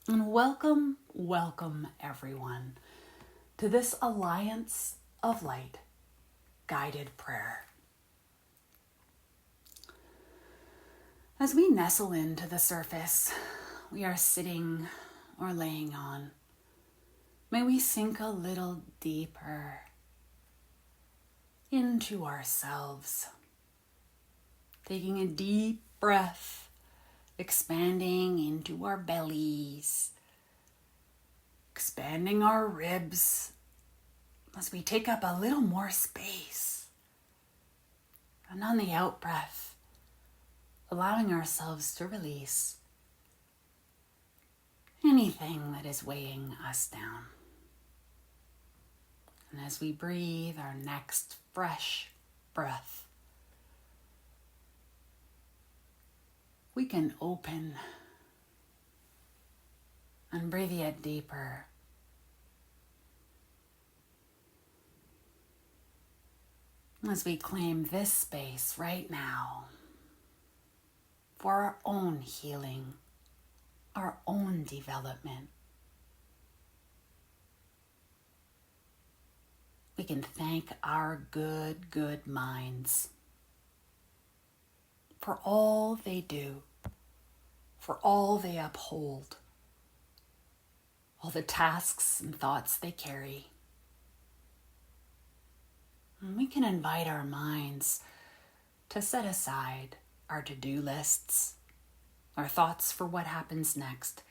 And welcome, welcome everyone to this Alliance of Light guided prayer. As we nestle into the surface we are sitting or laying on, may we sink a little deeper into ourselves, taking a deep breath, expanding into our bellies, expanding our ribs as we take up a little more space. And on the out breath, allowing ourselves to release anything that is weighing us down. And as we breathe our next fresh breath, we can open and breathe yet deeper. As we claim this space right now for our own healing, our own development. We can thank our good minds for all they do, for all they uphold, all the tasks and thoughts they carry. And we can invite our minds to set aside our to-do lists, our thoughts for what happens next.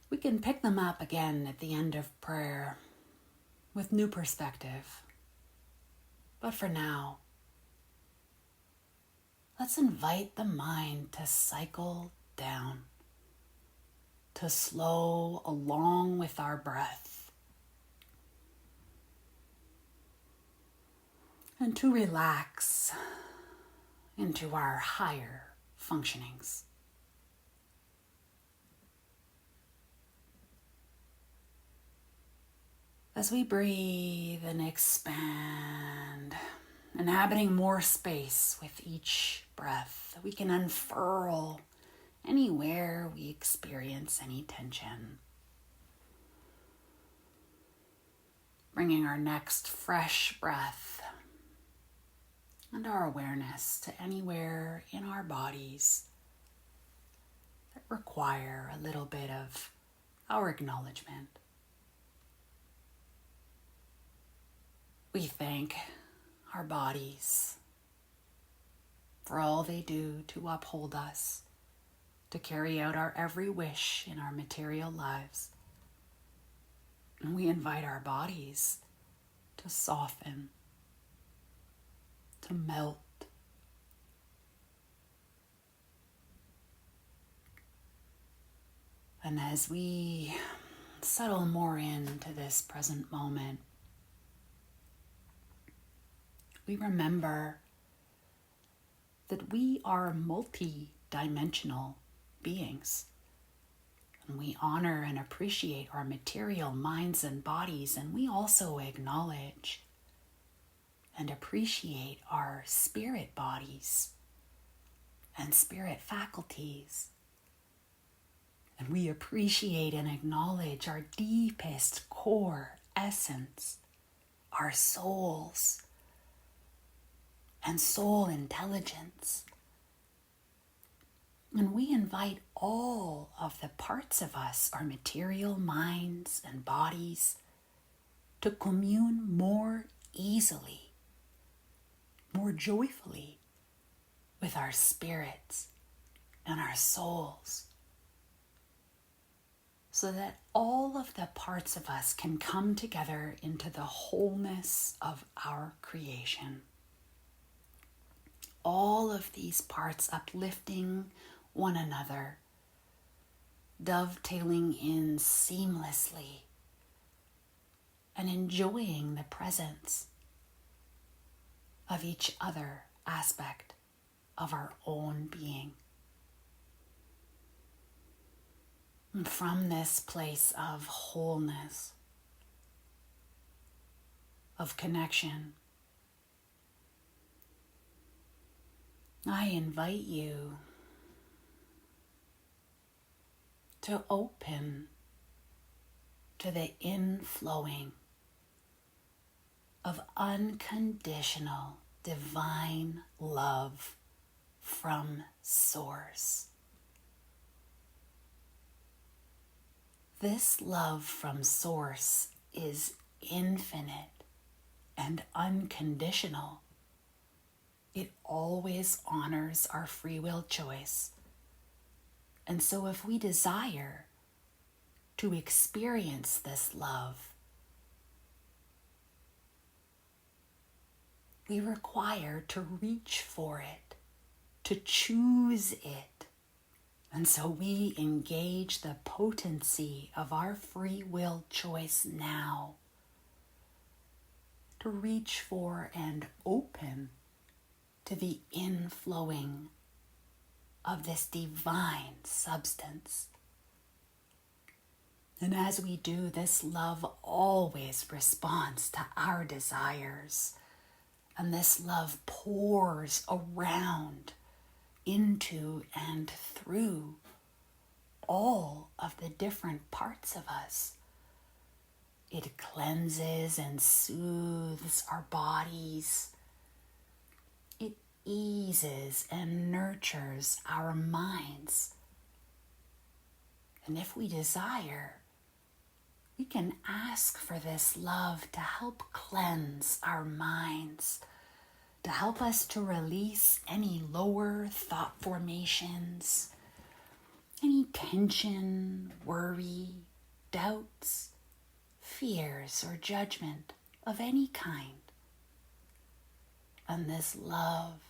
We can pick them up again at the end of prayer with new perspective. But for now, let's invite the mind to cycle down, to slow along with our breath, and to relax into our higher functionings. As we breathe and expand, inhabiting more space with each breath, we can unfurl anywhere we experience any tension. Bringing our next fresh breath and our awareness to anywhere in our bodies that require a little bit of our acknowledgement. We thank our bodies for all they do to uphold us, to carry out our every wish in our material lives. And we invite our bodies to soften, to melt, and as we settle more into this present moment, we remember that we are multi-dimensional beings. And we honor and appreciate our material minds and bodies, and we also acknowledge and appreciate our spirit bodies and spirit faculties. And we appreciate and acknowledge our deepest core essence, our souls, and soul intelligence. And we invite all of the parts of us, our material minds and bodies, to commune more easily, more joyfully with our spirits and our souls, so that all of the parts of us can come together into the wholeness of our creation. All of these parts uplifting one another, dovetailing in seamlessly, and enjoying the presence of each other aspect of our own being. And from this place of wholeness, of connection, I invite you to open to the inflowing of unconditional divine love from Source. This love from Source is infinite and unconditional. It always honors our free will choice. And so if we desire to experience this love, we require to reach for it, to choose it. And so we engage the potency of our free will choice now to reach for and open to the inflowing of this divine substance. And as we do, this love always responds to our desires. And this love pours around, into, and through all of the different parts of us. It cleanses and soothes our bodies. It eases and nurtures our minds. And if we desire, we can ask for this love to help cleanse our minds, to help us to release any lower thought formations, any tension, worry, doubts, fears, or judgment of any kind. And this love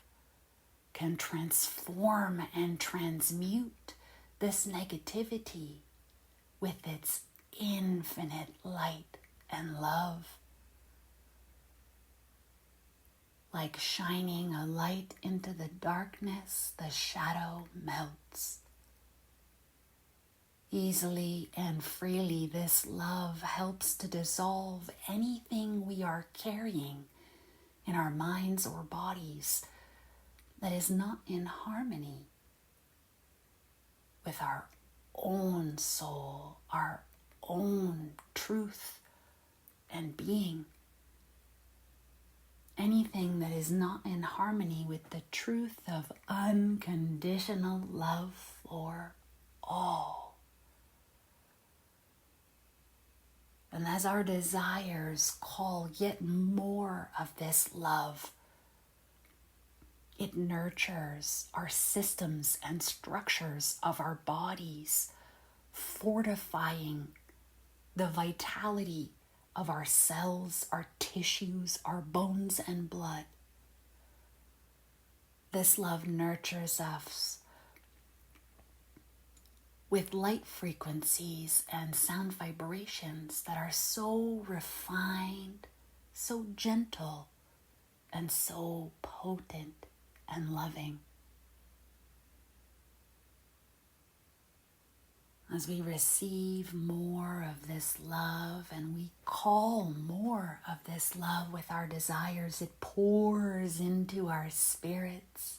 can transform and transmute this negativity with its infinite light and love. Like shining a light into the darkness, the shadow melts. Easily and freely, this love helps to dissolve anything we are carrying in our minds or bodies that is not in harmony with our own soul, our own truth and being. Anything that is not in harmony with the truth of unconditional love for all. And as our desires call yet more of this love, it nurtures our systems and structures of our bodies, fortifying the vitality of our cells, our tissues, our bones and blood. This love nurtures us with light frequencies and sound vibrations that are so refined, so gentle, and so potent and loving. As we receive more of this love and we call more of this love with our desires, it pours into our spirits,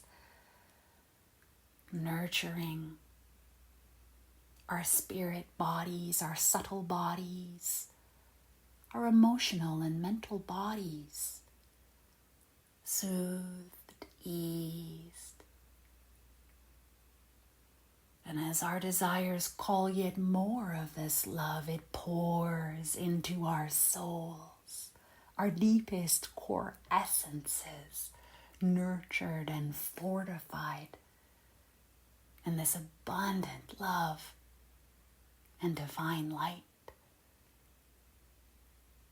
nurturing our spirit bodies, our subtle bodies, our emotional and mental bodies, soothed, eased. And as our desires call yet more of this love, it pours into our souls, our deepest core essences, nurtured and fortified in this abundant love and divine light.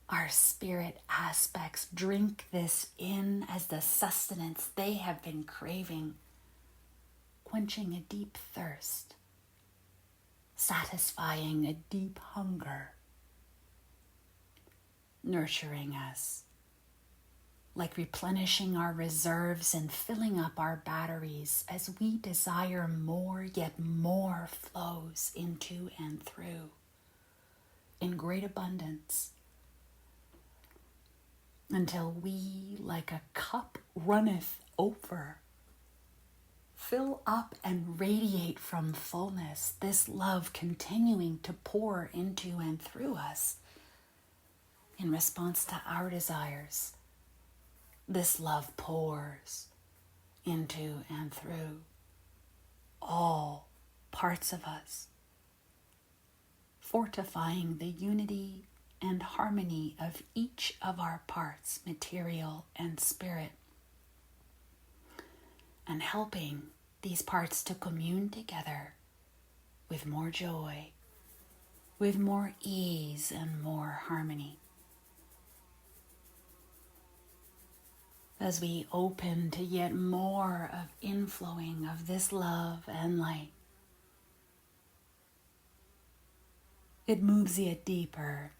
Our spirit aspects drink this in as the sustenance they have been craving, quenching a deep thirst, satisfying a deep hunger, nurturing us, like replenishing our reserves and filling up our batteries as we desire more, yet more flows into and through in great abundance, until we, like a cup runneth over, fill up and radiate from fullness, this love continuing to pour into and through us in response to our desires. This love pours into and through all parts of us, fortifying the unity and harmony of each of our parts, material and spirit, and helping these parts to commune together with more joy, with more ease and more harmony. As we open to yet more of inflowing of this love and light, it moves yet deeper,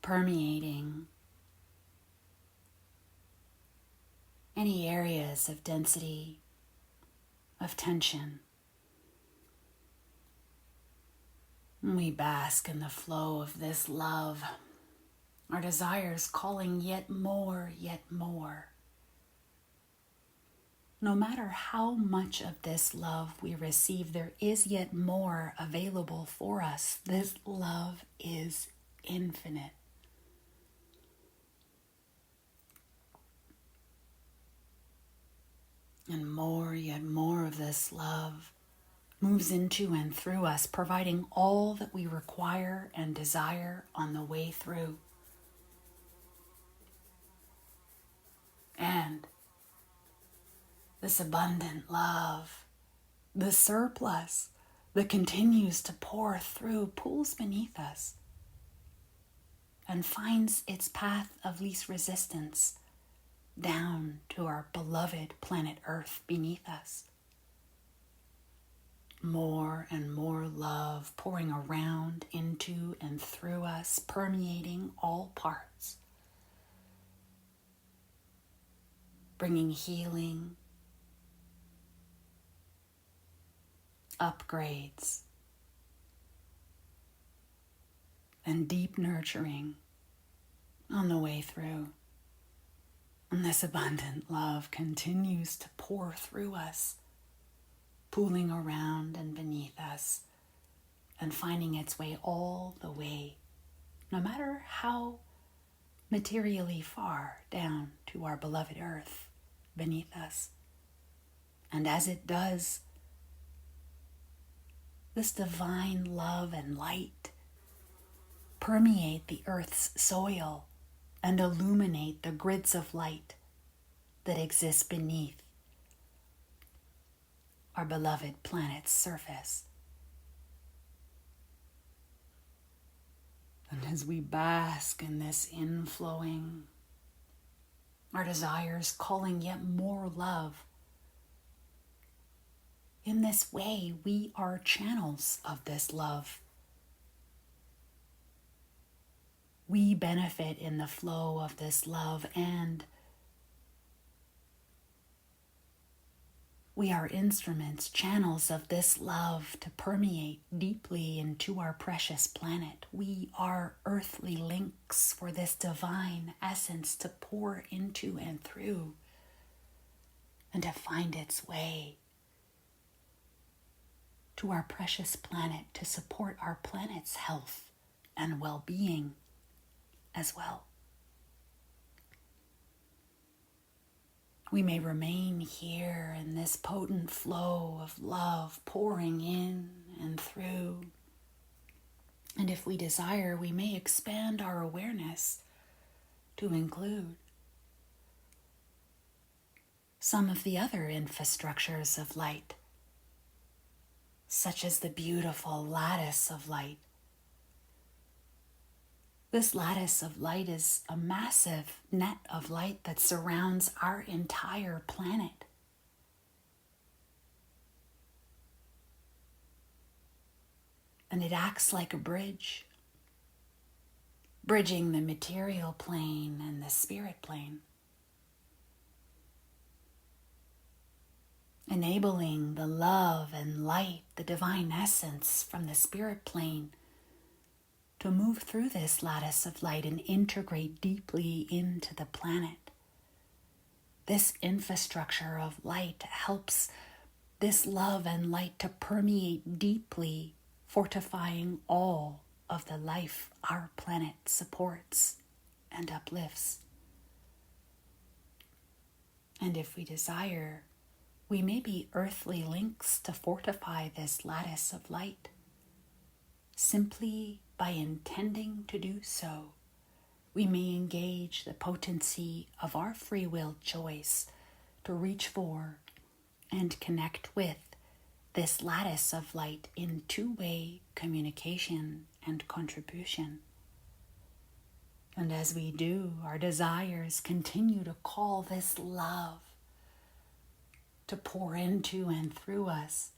permeating any areas of density, of tension. We bask in the flow of this love, our desires calling yet more, yet more. No matter how much of this love we receive, there is yet more available for us. This love is infinite. And more, yet more of this love moves into and through us, providing all that we require and desire on the way through. And this abundant love, the surplus that continues to pour through, pulls beneath us and finds its path of least resistance down to our beloved planet Earth beneath us. More and more love pouring around, into, and through us, permeating all parts, bringing healing, upgrades, and deep nurturing on the way through. And this abundant love continues to pour through us, pooling around and beneath us, and finding its way all the way, no matter how materially far, down to our beloved Earth beneath us. And as it does, this divine love and light permeate the Earth's soil and illuminate the grids of light that exist beneath our beloved planet's surface. And as we bask in this inflowing, our desires calling yet more love, in this way we are channels of this love. We benefit in the flow of this love, and we are instruments, channels of this love to permeate deeply into our precious planet. We are earthly links for this divine essence to pour into and through, and to find its way to our precious planet to support our planet's health and well-being as well. We may remain here in this potent flow of love pouring in and through. And if we desire, we may expand our awareness to include some of the other infrastructures of light, such as the beautiful lattice of light. This lattice of light is a massive net of light that surrounds our entire planet. And it acts like a bridge, bridging the material plane and the spirit plane, enabling the love and light, the divine essence from the spirit plane, to move through this lattice of light and integrate deeply into the planet. This infrastructure of light helps this love and light to permeate deeply, fortifying all of the life our planet supports and uplifts. And if we desire, we may be earthly links to fortify this lattice of light. Simply by intending to do so, we may engage the potency of our free will choice to reach for and connect with this lattice of light in two-way communication and contribution. And as we do, our desires continue to call this love to pour into and through us,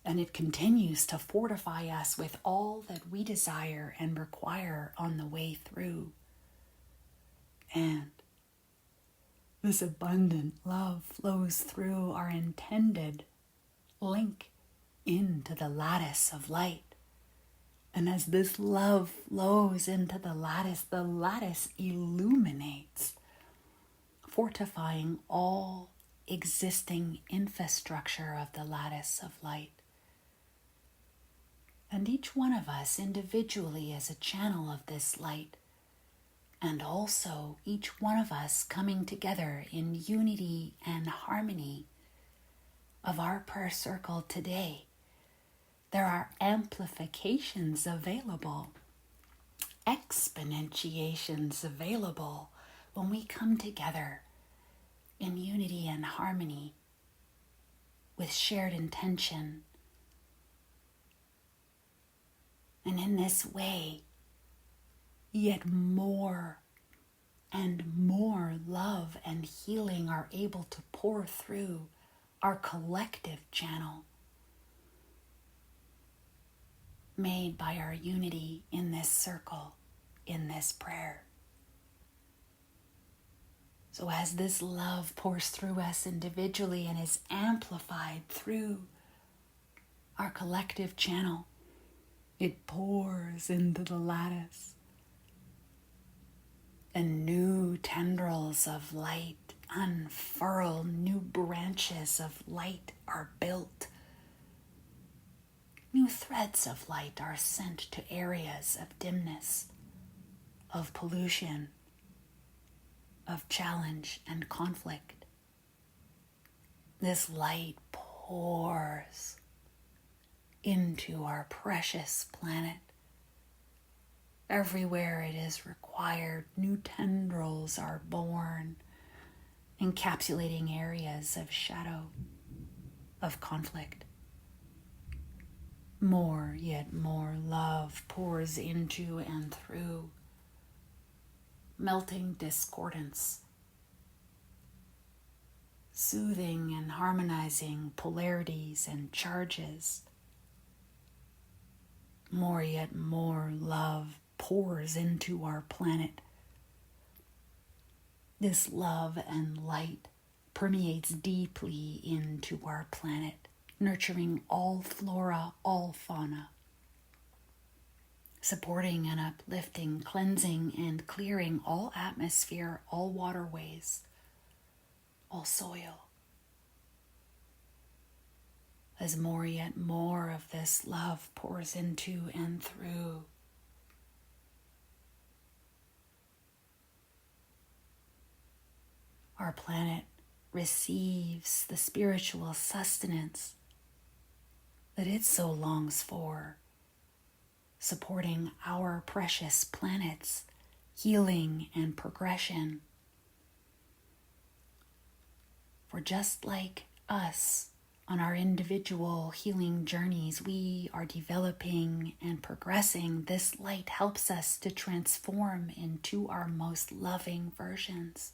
and it continues to fortify us with all that we desire and require on the way through. And this abundant love flows through our intended link into the lattice of light. And as this love flows into the lattice illuminates, fortifying all existing infrastructure of the lattice of light. And each one of us individually is a channel of this light, and also each one of us coming together in unity and harmony of our prayer circle today. There are amplifications available, exponentiations available when we come together in unity and harmony with shared intention. And in this way, yet more and more love and healing are able to pour through our collective channel, made by our unity in this circle, in this prayer. So as this love pours through us individually and is amplified through our collective channel, it pours into the lattice, and new tendrils of light unfurl, new branches of light are built. New threads of light are sent to areas of dimness, of pollution, of challenge and conflict. This light pours into our precious planet. Everywhere it is required, new tendrils are born, encapsulating areas of shadow, of conflict. More, yet more love pours into and through, melting discordance, soothing and harmonizing polarities and charges. More, yet more love pours into our planet. This love and light permeates deeply into our planet, nurturing all flora, all fauna, supporting and uplifting, cleansing and clearing all atmosphere, all waterways, all soil. As more yet more of this love pours into and through, our planet receives the spiritual sustenance that it so longs for, supporting our precious planet's healing and progression. For just like us on our individual healing journeys, we are developing and progressing. This light helps us to transform into our most loving versions.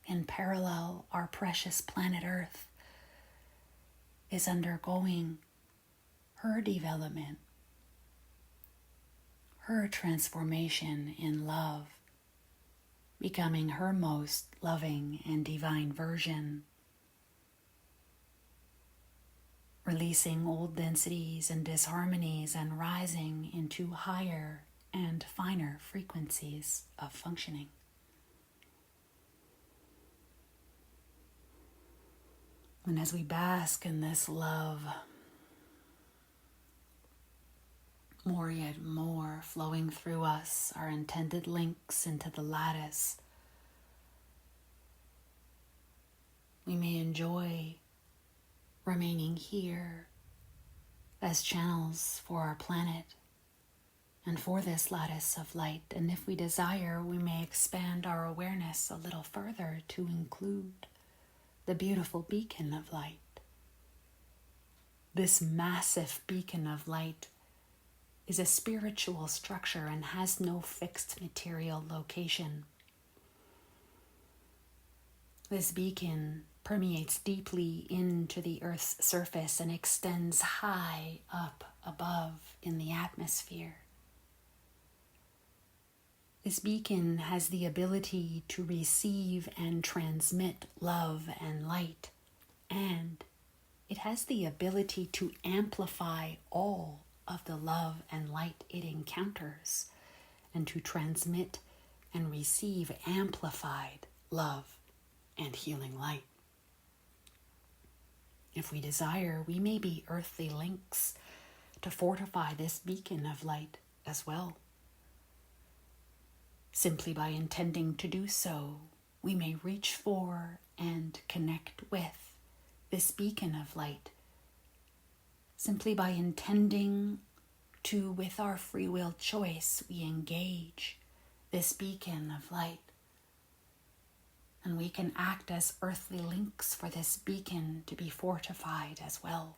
In parallel, our precious planet Earth is undergoing her development, her transformation in love, becoming her most loving and divine version. releasing old densities and disharmonies and rising into higher and finer frequencies of functioning. And as we bask in this love, more yet more flowing through us, our intended links into the lattice, we may enjoy remaining here as channels for our planet and for this lattice of light. And if we desire, we may expand our awareness a little further to include the beautiful beacon of light. This massive beacon of light is a spiritual structure and has no fixed material location. This beacon permeates deeply into the Earth's surface and extends high up above in the atmosphere. This beacon has the ability to receive and transmit love and light, and it has the ability to amplify all of the love and light it encounters, and to transmit and receive amplified love and healing light. If we desire, we may be earthly links to fortify this beacon of light as well. Simply by intending to do so, we may reach for and connect with this beacon of light. Simply by intending to, with our free will choice, we engage this beacon of light. And we can act as earthly links for this beacon to be fortified as well.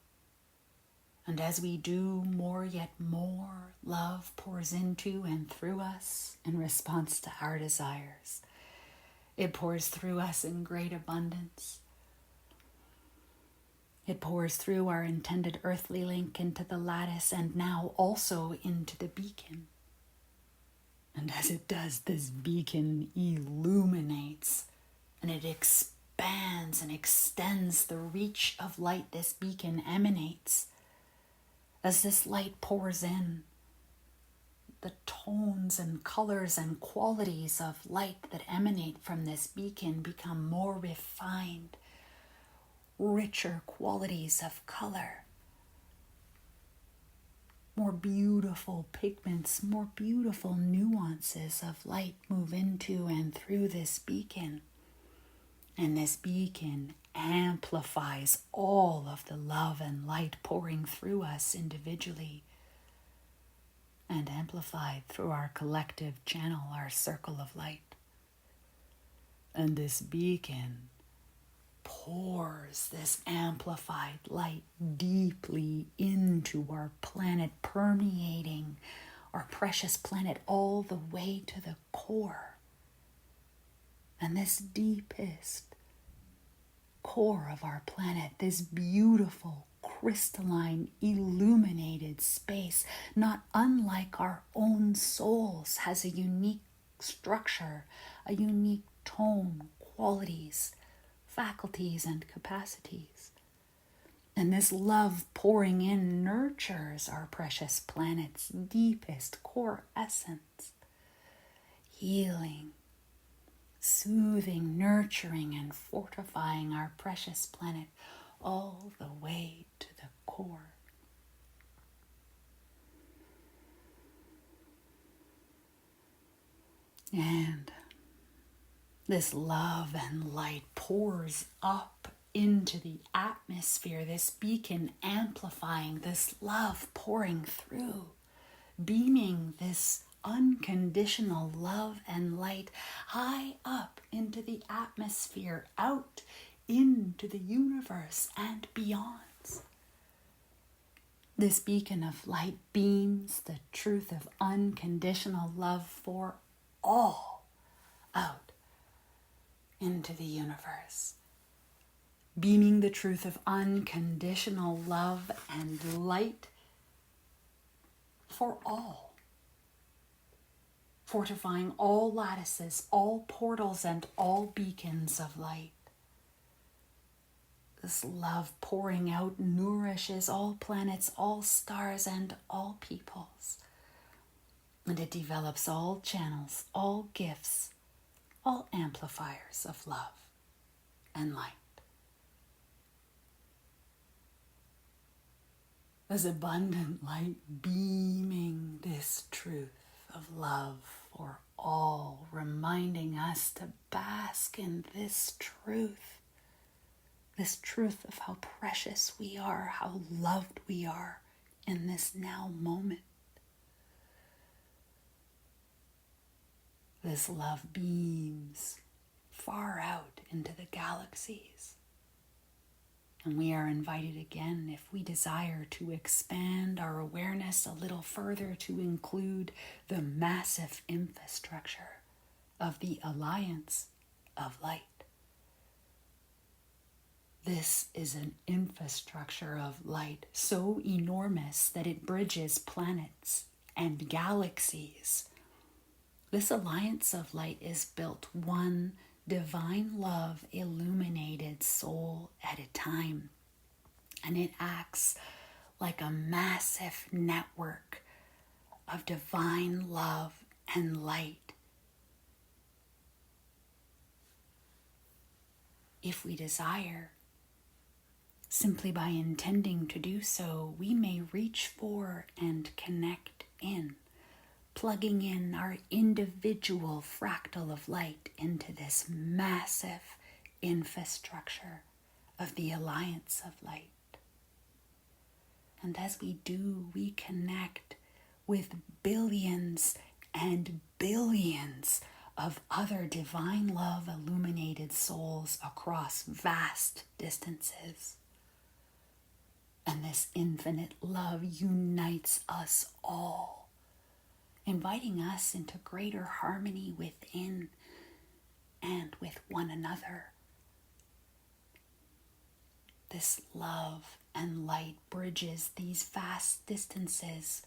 And as we do, more yet more love pours into and through us in response to our desires. It pours through us in great abundance. It pours through our intended earthly link into the lattice and now also into the beacon. And as it does, this beacon illuminates and it expands and extends the reach of light this beacon emanates. As this light pours in, the tones and colors and qualities of light that emanate from this beacon become more refined, richer qualities of color, more beautiful pigments, more beautiful nuances of light move into and through this beacon. And this beacon amplifies all of the love and light pouring through us individually and amplified through our collective channel, our circle of light. And this beacon pours this amplified light deeply into our planet, permeating our precious planet all the way to the core. And this deepest core of our planet, this beautiful, crystalline, illuminated space, not unlike our own souls, has a unique structure, a unique tone, qualities, faculties, and capacities. And this love pouring in nurtures our precious planet's deepest core essence, healing, soothing, nurturing, and fortifying our precious planet all the way to the core. And this love and light pours up into the atmosphere, this beacon amplifying this love pouring through, beaming this unconditional love and light high up into the atmosphere, out into the universe and beyond. This beacon of light beams the truth of unconditional love for all out into the universe, beaming the truth of unconditional love and light for all, fortifying all lattices, all portals, and all beacons of light. This love pouring out nourishes all planets, all stars, and all peoples. And it develops all channels, all gifts, all amplifiers of love and light. This abundant light beaming this truth of love for all, reminding us to bask in this truth of how precious we are, how loved we are in this now moment. This love beams far out into the galaxies. And we are invited again, if we desire, to expand our awareness a little further to include the massive infrastructure of the Alliance of Light. This is an infrastructure of light so enormous that it bridges planets and galaxies. This Alliance of Light is built one divine love illuminated soul at a time, and it acts like a massive network of divine love and light. If we desire, simply by intending to do so, we may reach for and connect in, plugging in our individual fractal of light into this massive infrastructure of the Alliance of Light. And as we do, we connect with billions and billions of other divine love illuminated souls across vast distances. And this infinite love unites us all, inviting us into greater harmony within and with one another. This love and light bridges these vast distances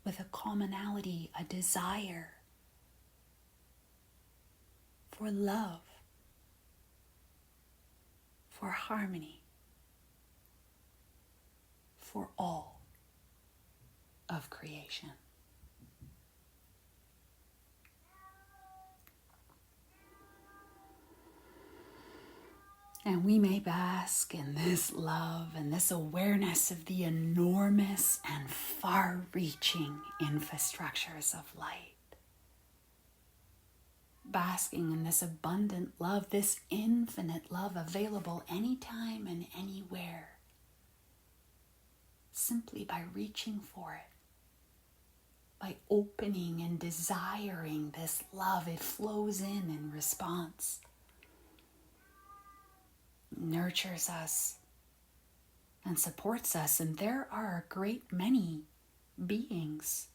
with a commonality, a desire for love, for harmony, for all of creation. And we may bask in this love and this awareness of the enormous and far-reaching infrastructures of light. Basking in this abundant love, this infinite love available anytime and anywhere, simply by reaching for it, by opening and desiring this love. It flows in response, nurtures us and supports us. And there are a great many beings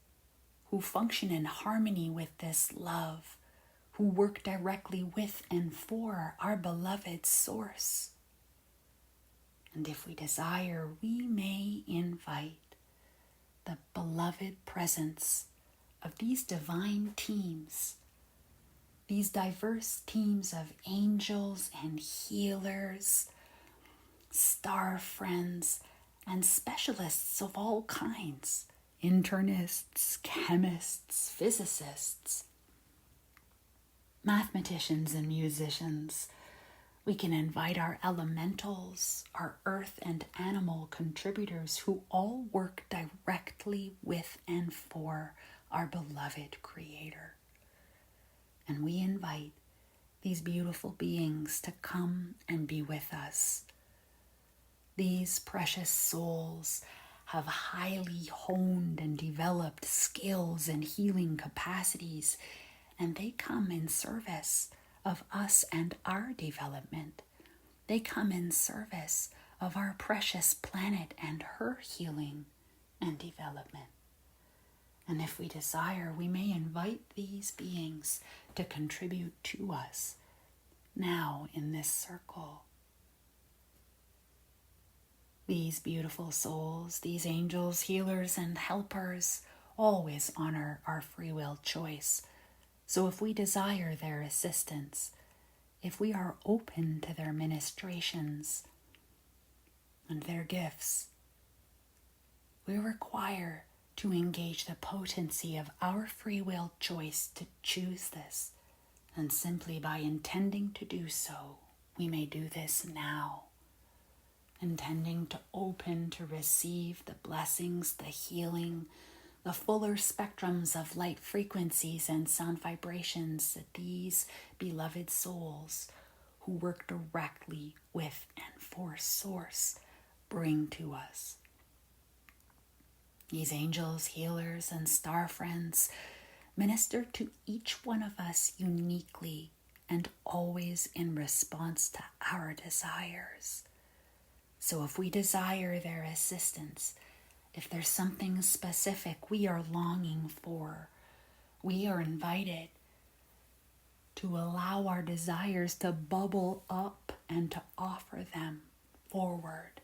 who function in harmony with this love, who work directly with and for our beloved source. And if we desire, we may invite the beloved presence of these divine teams, these diverse teams of angels and healers, star friends, and specialists of all kinds, internists, chemists, physicists, mathematicians, and musicians. We can invite our elementals, our earth and animal contributors who all work directly with and for our beloved Creator. And we invite these beautiful beings to come and be with us. These precious souls have highly honed and developed skills and healing capacities, and they come in service of us and our development. They come in service of our precious planet and her healing and development. And if we desire, we may invite these beings to contribute to us now in this circle. These beautiful souls, these angels, healers, and helpers always honor our free will choice. So if we desire their assistance, if we are open to their ministrations, and their gifts. We require to engage the potency of our free will choice to choose this, and simply by intending to do so, we may do this now, intending to open to receive the blessings, the healing, the fuller spectrums of light frequencies and sound vibrations that these beloved souls who work directly with and for Source bring to us. These angels, healers, and star friends minister to each one of us uniquely and always in response to our desires. So if we desire their assistance, if there's something specific we are longing for, we are invited to allow our desires to bubble up and to offer them forward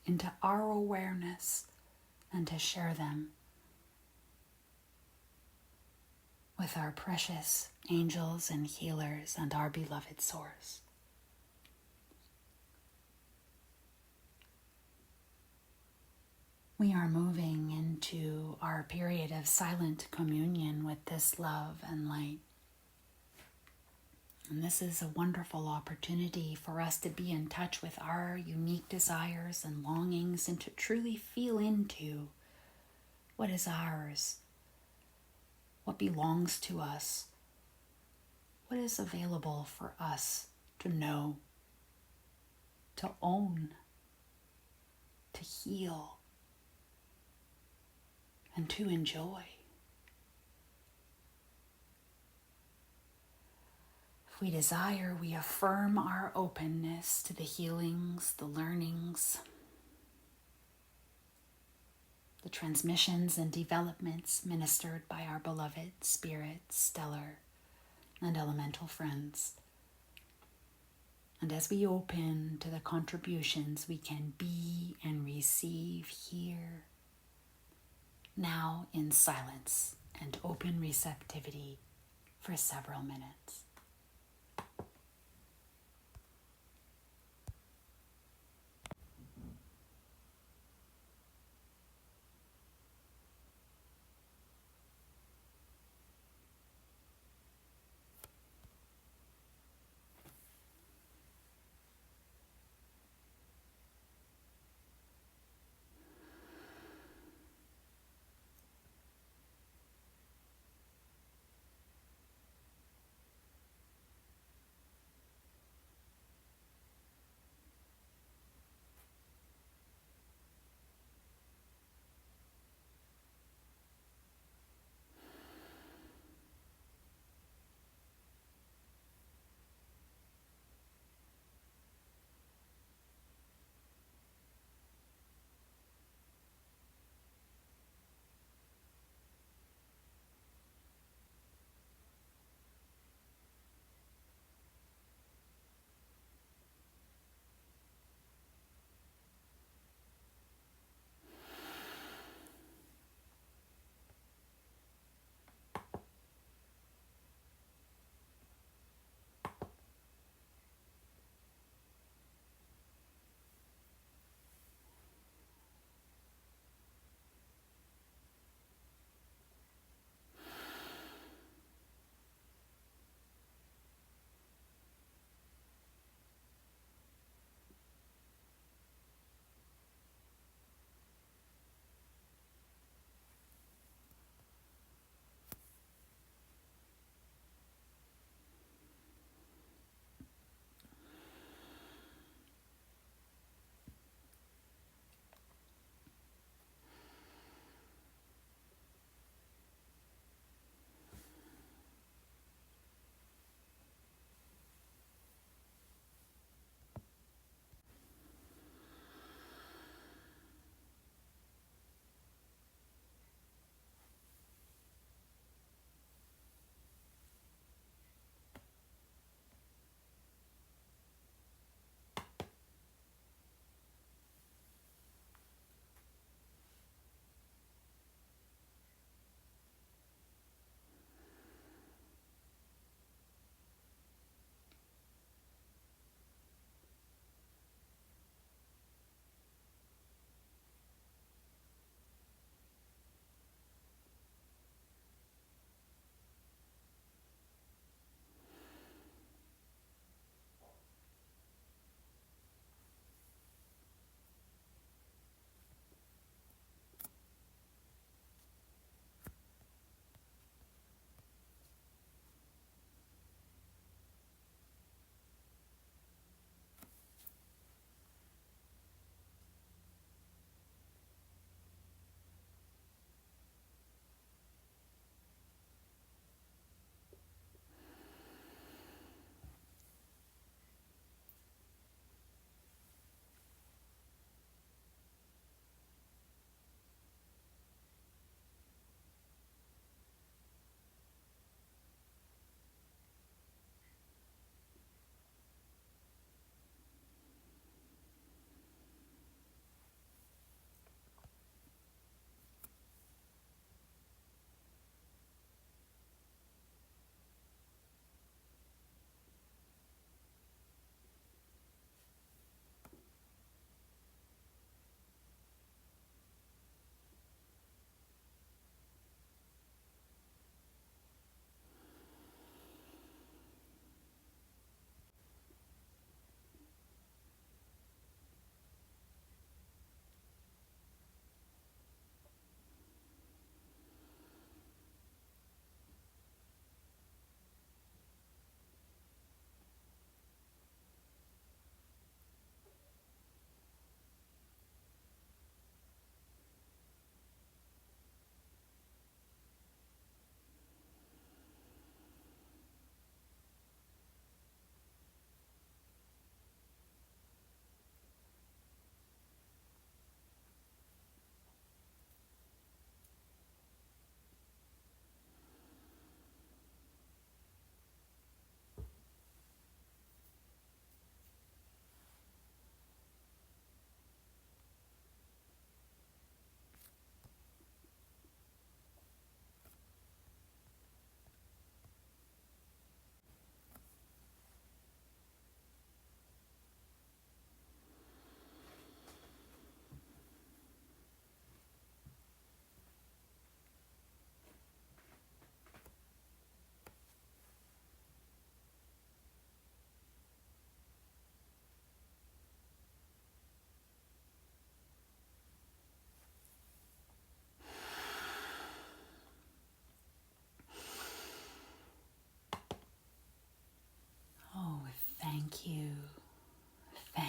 into our awareness and to share them with our precious angels and healers and our beloved Source. We are moving into our period of silent communion with this love and light. And this is a wonderful opportunity for us to be in touch with our unique desires and longings and to truly feel into what is ours, what belongs to us, what is available for us to know, to own, to heal, and to enjoy. If we desire, we affirm our openness to the healings, the learnings, the transmissions and developments ministered by our beloved spirit, stellar, and elemental friends. And as we open to the contributions we can be and receive here, now in silence and open receptivity for several minutes.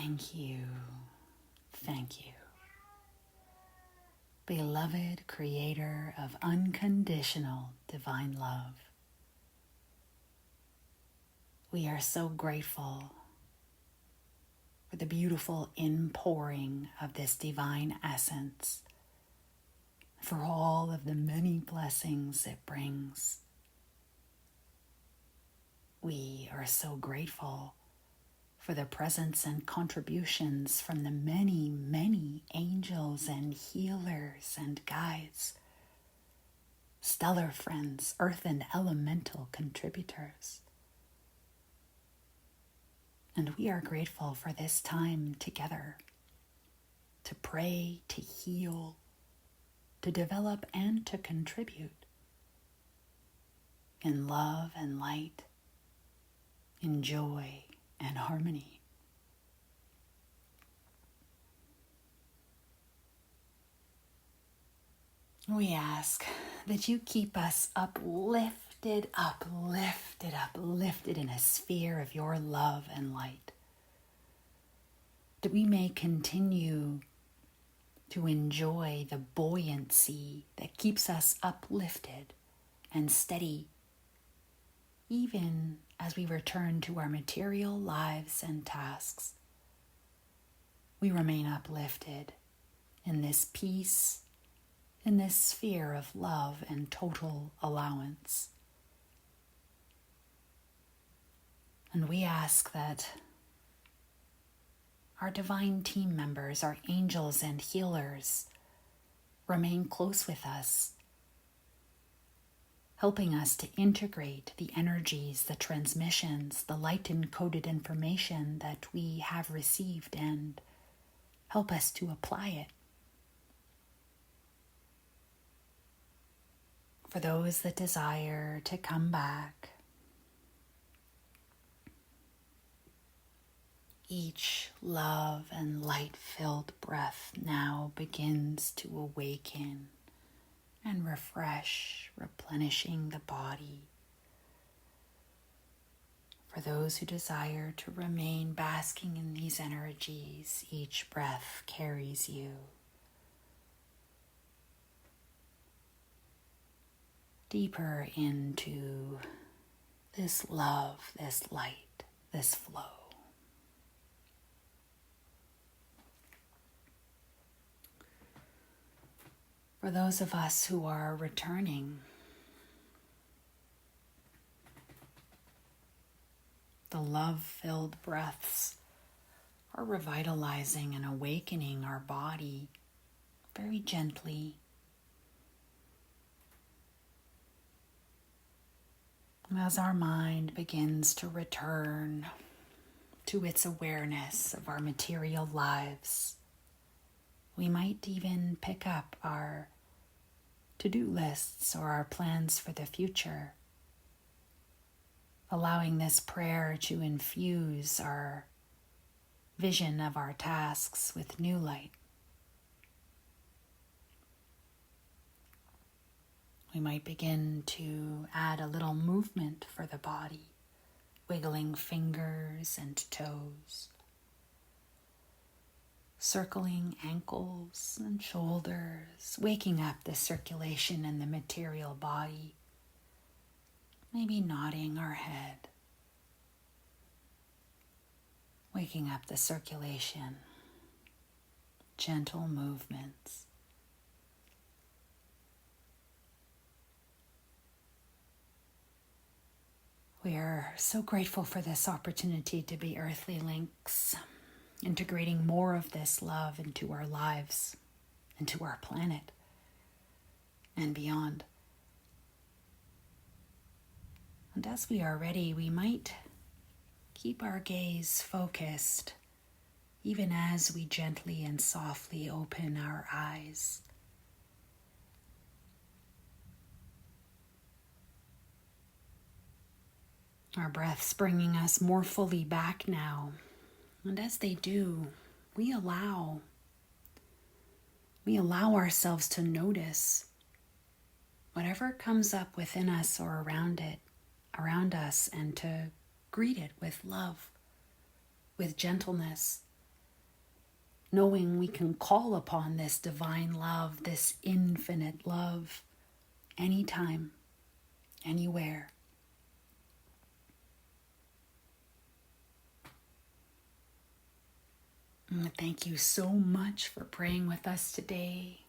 Thank you. Thank you. Beloved Creator of unconditional divine love, we are so grateful for the beautiful inpouring of this divine essence, for all of the many blessings it brings. We are so grateful for the presence and contributions from the many, many angels and healers and guides, stellar friends, earth and elemental contributors. And we are grateful for this time together to pray, to heal, to develop, and to contribute in love and light, in joy and harmony. We ask that you keep us uplifted in a sphere of your love and light, that we may continue to enjoy the buoyancy that keeps us uplifted and steady, even as we return to our material lives and tasks. We remain uplifted in this peace, in this sphere of love and total allowance. And we ask that our divine team members, our angels and healers, remain close with us, helping us to integrate the energies, the transmissions, the light-encoded information that we have received and help us to apply it. For those that desire to come back, each love and light-filled breath now begins to awaken and refresh, replenishing the body. For those who desire to remain basking in these energies, each breath carries you deeper into this love, this light, this flow. For those of us who are returning, the love-filled breaths are revitalizing and awakening our body very gently. As our mind begins to return to its awareness of our material lives, we might even pick up our to-do lists or our plans for the future, allowing this prayer to infuse our vision of our tasks with new light. We might begin to add a little movement for the body, wiggling fingers and toes, circling ankles and shoulders, waking up the circulation in the material body, maybe nodding our head, waking up the circulation, gentle movements. We are so grateful for this opportunity to be Earthly Links, integrating more of this love into our lives, into our planet, and beyond. And as we are ready, we might keep our gaze focused, even as we gently and softly open our eyes. Our breaths bringing us more fully back now. And as they do, we allow ourselves to notice whatever comes up within us or around us, and to greet it with love, with gentleness, knowing we can call upon this divine love, this infinite love, anytime, anywhere. Thank you so much for praying with us today.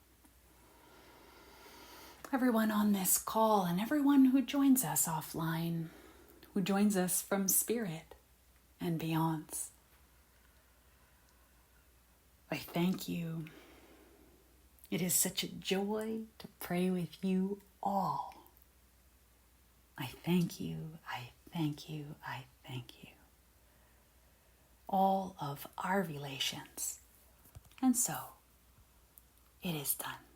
Everyone on this call and everyone who joins us offline, who joins us from spirit and beyonds. I thank you. It is such a joy to pray with you all. I thank you, I thank you, I thank you. All of our relations. And so, it is done.